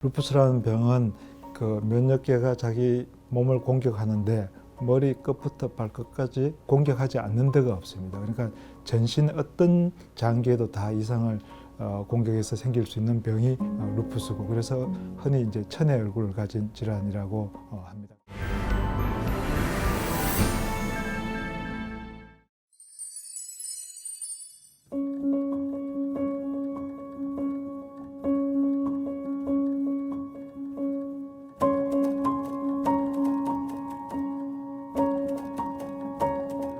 루푸스라는 병은 그 면역계가 자기 몸을 공격하는데 머리 끝부터 발끝까지 공격하지 않는 데가 없습니다. 그러니까 전신 어떤 장기에도 다 이상을 공격해서 생길 수 있는 병이 루푸스고, 그래서 흔히 이제 천의 얼굴을 가진 질환이라고 합니다.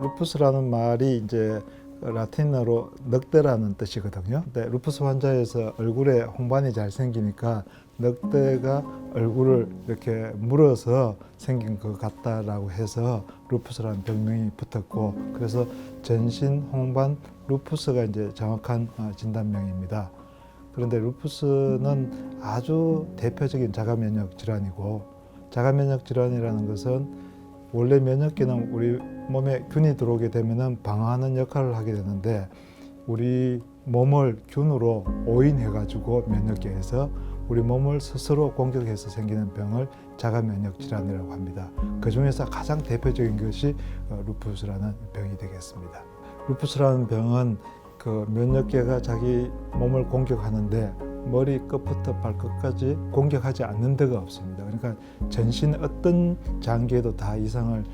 루푸스라는 말이 이제 라틴어로 늑대라는 뜻이거든요. 근데 루푸스 환자에서 얼굴에 홍반이 잘 생기니까 늑대가 얼굴을 이렇게 물어서 생긴 것 같다라고 해서 루푸스라는 병명이 붙었고, 그래서 전신 홍반 루푸스가 이제 정확한 진단명입니다. 그런데 루푸스는 아주 대표적인 자가면역 질환이고, 자가면역 질환이라는 것은 원래 면역계는 우리 몸에 균이 들어오게 되면 방어하는 역할을 하게 되는데, 우리 몸을 균으로 오인해가지고 면역계에서 우리 몸을 스스로 공격해서 생기는 병을 자가면역 질환이라고 합니다. 그 중에서 가장 대표적인 것이 루푸스라는 병이 되겠습니다. 루푸스라는 병은 그 면역계가 자기 몸을 공격하는데 머리 끝부터 발끝까지 공격하지 않는 데가 없습니다. 그러니까 전신 어떤 장기에도 다 이상을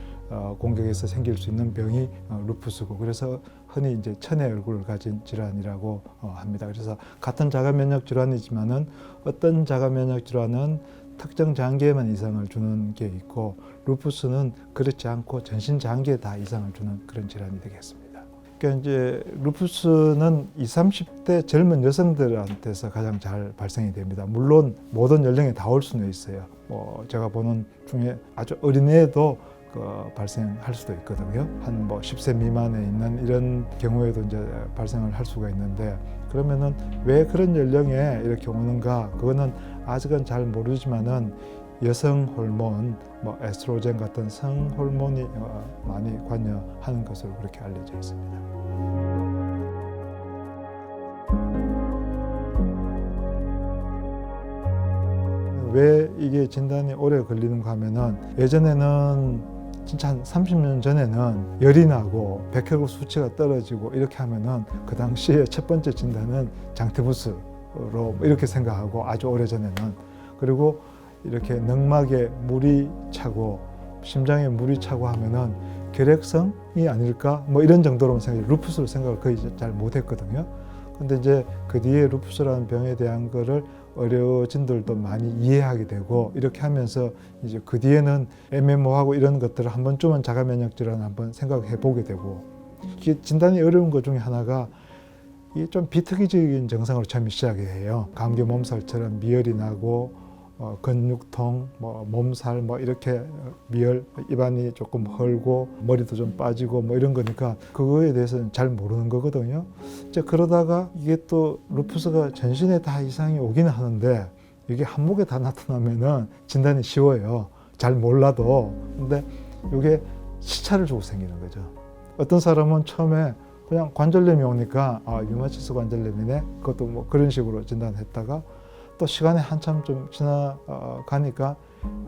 공격해서 생길 수 있는 병이 루푸스고, 그래서 흔히 이제 천의 얼굴을 가진 질환이라고 합니다. 그래서 같은 자가면역 질환이지만은 어떤 자가면역 질환은 특정 장기에만 이상을 주는 게 있고, 루푸스는 그렇지 않고 전신 장기에 다 이상을 주는 그런 질환이 되겠습니다. 그러니까 이제 루푸스는 20, 30대 젊은 여성들한테서 가장 잘 발생이 됩니다. 물론 모든 연령에 다 올 수는 있어요. 제가 보는 중에 아주 어린애도 발생할 수도 있거든요. 한 10세 미만에 있는 이런 경우에도 이제 발생을 할 수가 있는데, 그러면은 왜 그런 연령에 이렇게 오는가? 그거는 아직은 잘 모르지만은 여성 호르몬, 에스트로겐 같은 성 호르몬이 많이 관여하는 것으로 그렇게 알려져 있습니다. 왜 이게 진단이 오래 걸리는가 하면은, 예전에는 진짜 한 30년 전에는 열이 나고 백혈구 수치가 떨어지고 이렇게 하면은 그 당시에 첫 번째 진단은 장티푸스로 이렇게 생각하고, 아주 오래 전에는. 그리고 이렇게 늑막에 물이 차고 심장에 물이 차고 하면은 결핵성이 아닐까 이런 정도로만 생각해, 루푸스로 생각을 거의 잘 못했거든요. 근데 이제 그 뒤에 루푸스라는 병에 대한 거를 의료진들도 많이 이해하게 되고, 이렇게 하면서 이제 그 뒤에는 MMO하고 이런 것들을 한 번쯤은 자가면역 질환을 한번 생각해 보게 되고, 이게 진단이 어려운 것 중에 하나가 이게 좀 비특이적인 증상으로 처음에 시작해요. 감기 몸살처럼 미열이 나고 근육통, 몸살, 이렇게 미열, 입안이 조금 헐고 머리도 좀 빠지고 이런 거니까 그거에 대해서는 잘 모르는 거거든요. 이제 그러다가 이게 또 루푸스가 전신에 다 이상이 오기는 하는데, 이게 한목에 다 나타나면은 진단이 쉬워요. 잘 몰라도. 근데 이게 시차를 주고 생기는 거죠. 어떤 사람은 처음에 그냥 관절염이 오니까 류마티스 관절염이네, 그것도 그런 식으로 진단했다가 또 시간이 한참 좀 지나가니까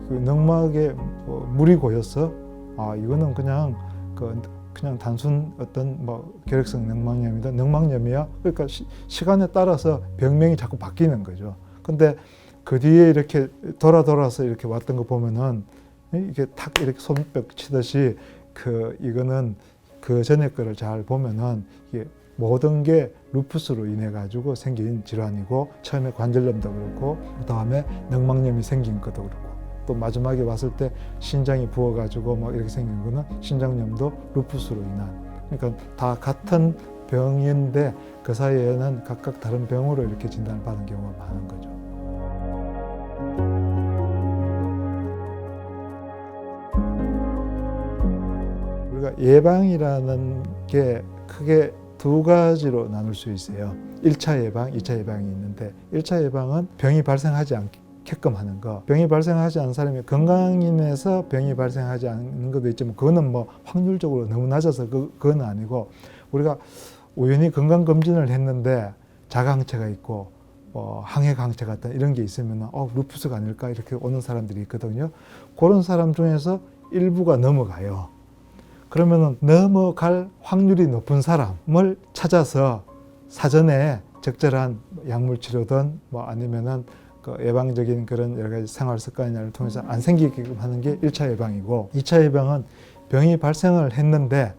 그 늑막에 물이 고여서 이거는 그냥 단순 어떤 결핵성 늑막염이다, 늑막염이야. 그러니까 시간에 따라서 병명이 자꾸 바뀌는 거죠. 근데 그 뒤에 이렇게 돌아서 이렇게 왔던 거 보면은 이게 탁 이렇게 손뼉 치듯이 이거는 그 전에 거를 잘 보면은 이게 모든 게 루푸스로 인해 가지고 생긴 질환이고, 처음에 관절염도 그렇고 그다음에 늑막염이 생긴 것도 그렇고, 또 마지막에 왔을 때 신장이 부어 가지고 이렇게 생긴 거는 신장염도 루푸스로 인한, 그러니까 다 같은 병인데 그 사이에는 각각 다른 병으로 이렇게 진단을 받은 경우가 많은 거죠. 우리가 예방이라는 게 크게 두 가지로 나눌 수 있어요. 1차 예방, 2차 예방이 있는데, 1차 예방은 병이 발생하지 않게끔 하는 거. 병이 발생하지 않은 사람이 건강인에서 병이 발생하지 않는 것도 있지만, 그거는 확률적으로 너무 낮아서 그건 아니고, 우리가 우연히 건강검진을 했는데 자가항체가 있고 항해 강체 같은 이런 게 있으면 루푸스가 아닐까 이렇게 오는 사람들이 있거든요. 그런 사람 중에서 일부가 넘어가요. 그러면은 넘어갈 확률이 높은 사람을 찾아서 사전에 적절한 약물 치료든 아니면은 그 예방적인 그런 여러 가지 생활 습관을 통해서 안 생기게끔 하는 게 1차 예방이고, 2차 예방은 병이 발생을 했는데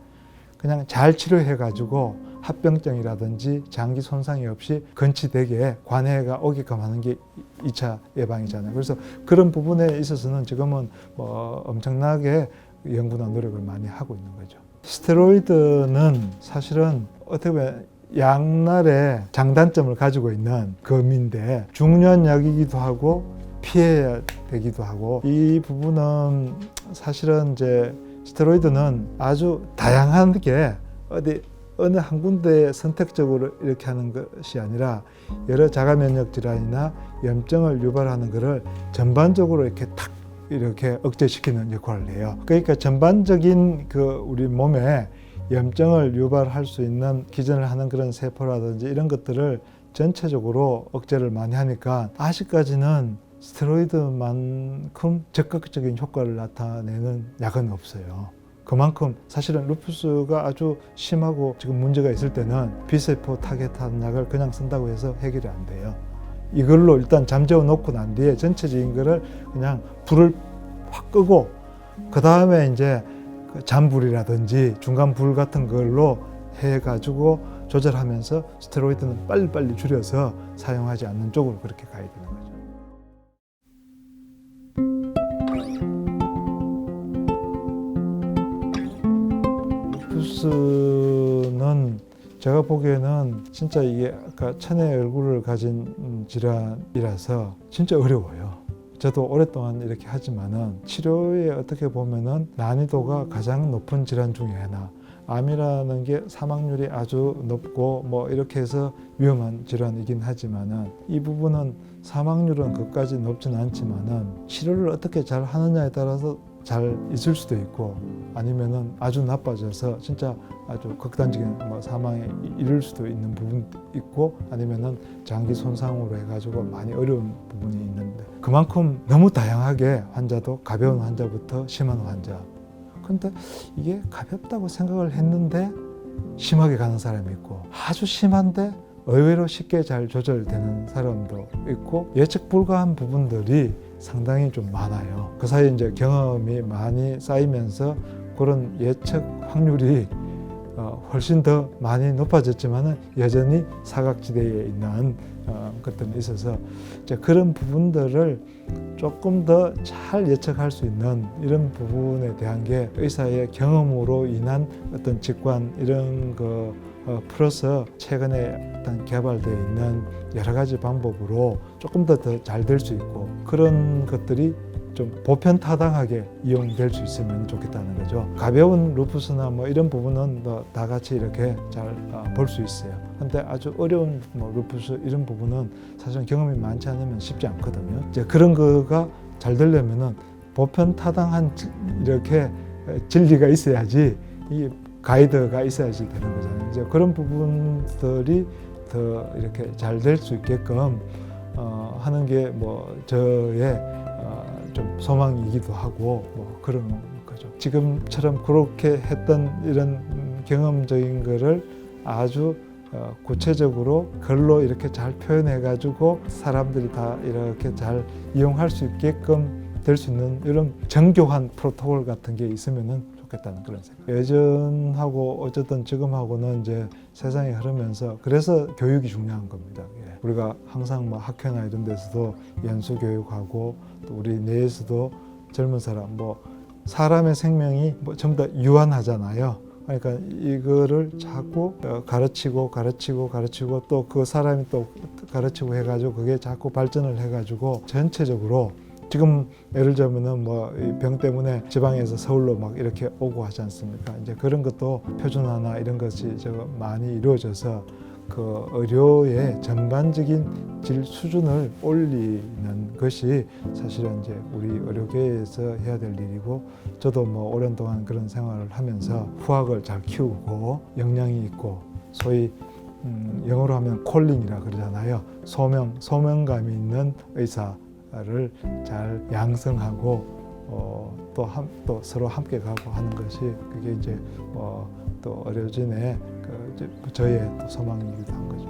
그냥 잘 치료해 가지고 합병증이라든지 장기 손상이 없이 건치되게 관해가 오게끔 하는 게 2차 예방이잖아요. 그래서 그런 부분에 있어서는 지금은 엄청나게 연구나 노력을 많이 하고 있는 거죠. 스테로이드는 사실은 어떻게 보면 양날의 장단점을 가지고 있는 검인데 중요한 약이기도 하고 피해야 되기도 하고, 이 부분은 사실은 이제 스테로이드는 아주 다양하게 어느 한 군데 선택적으로 이렇게 하는 것이 아니라 여러 자가 면역 질환이나 염증을 유발하는 것을 전반적으로 이렇게 억제시키는 역할을 해요. 그러니까 전반적인 우리 몸에 염증을 유발할 수 있는 기전을 하는 그런 세포라든지 이런 것들을 전체적으로 억제를 많이 하니까 아직까지는 스테로이드만큼 적극적인 효과를 나타내는 약은 없어요. 그만큼 사실은 루푸스가 아주 심하고 지금 문제가 있을 때는 B세포 타겟하는 약을 그냥 쓴다고 해서 해결이 안 돼요. 이걸로 일단 잠재워 놓고 난 뒤에 전체적인 거를 그냥 불을 확 끄고 그 다음에 이제 잔불이라든지 중간 불 같은 걸로 해가지고 조절하면서 스테로이드는 빨리빨리 줄여서 사용하지 않는 쪽으로 그렇게 가야 되는 거죠. 루푸스는 제가 보기에는 진짜 이게 아까 천의 얼굴을 가진 질환이라서 진짜 어려워요. 저도 오랫동안 이렇게 하지만은 치료에 어떻게 보면은 난이도가 가장 높은 질환 중에 하나. 암이라는 게 사망률이 아주 높고 이렇게 해서 위험한 질환이긴 하지만은 이 부분은 사망률은 그까지 높진 않지만은 치료를 어떻게 잘 하느냐에 따라서 잘 있을 수도 있고 아니면은 아주 나빠져서 진짜 아주 극단적인 사망에 이를 수도 있는 부분도 있고 아니면은 장기 손상으로 해가지고 많이 어려운 부분이 있는데, 그만큼 너무 다양하게 환자도 가벼운 환자부터 심한 환자. 근데 이게 가볍다고 생각을 했는데 심하게 가는 사람이 있고 아주 심한데 의외로 쉽게 잘 조절되는 사람도 있고 예측 불가한 부분들이 상당히 좀 많아요. 그 사이에 이제 경험이 많이 쌓이면서 그런 예측 확률이 훨씬 더 많이 높아졌지만은 여전히 사각지대에 있는 것들이 있어서 이제 그런 부분들을 조금 더 잘 예측할 수 있는 이런 부분에 대한 게 의사의 경험으로 인한 어떤 직관 이런 거 플러스 최근에 어떤 개발되어 있는 여러 가지 방법으로 조금 더 잘 될 수 있고 그런 것들이 좀 보편타당하게 이용될 수 있으면 좋겠다는 거죠. 가벼운 루푸스나 이런 부분은 다 같이 이렇게 잘 볼 수 있어요. 근데 아주 어려운 루푸스 이런 부분은 사실 경험이 많지 않으면 쉽지 않거든요. 이제 그런 거가 잘 되려면은 보편타당한 이렇게 진리가 있어야지 이 가이드가 있어야지 되는 거잖아요. 이제 그런 부분들이 더 이렇게 잘 될 수 있게끔 하는 게 저의 좀 소망이기도 하고 그런 거죠. 지금처럼 그렇게 했던 이런 경험적인 거를 아주 구체적으로 글로 이렇게 잘 표현해 가지고 사람들이 다 이렇게 잘 이용할 수 있게끔 될 수 있는 이런 정교한 프로토콜 같은 게 있으면은 좋겠다는 그런 생각. 예전하고 어쨌든 지금하고는 이제 세상이 흐르면서 그래서 교육이 중요한 겁니다. 우리가 항상 학교나 이런 데서도 연수 교육하고 또 우리 내에서도 젊은 사람 사람의 생명이 전부 다 유한하잖아요. 그러니까 이거를 자꾸 가르치고 또 그 사람이 또 가르치고 해가지고 그게 자꾸 발전을 해가지고 전체적으로 지금 예를 들면은 병 때문에 지방에서 서울로 이렇게 오고 하지 않습니까? 이제 그런 것도 표준화나 이런 것이 많이 이루어져서 그 의료의 전반적인 질 수준을 올리는 것이 사실은 이제 우리 의료계에서 해야 될 일이고, 저도 오랜 동안 그런 생활을 하면서 후학을 잘 키우고 역량이 있고 소위 영어로 하면 콜링이라 그러잖아요. 소명감이 있는 의사를 잘 양성하고 또 서로 함께 가고 하는 것이 그게 이제 또 의료진의 저희의 또 소망이기도 한 거죠.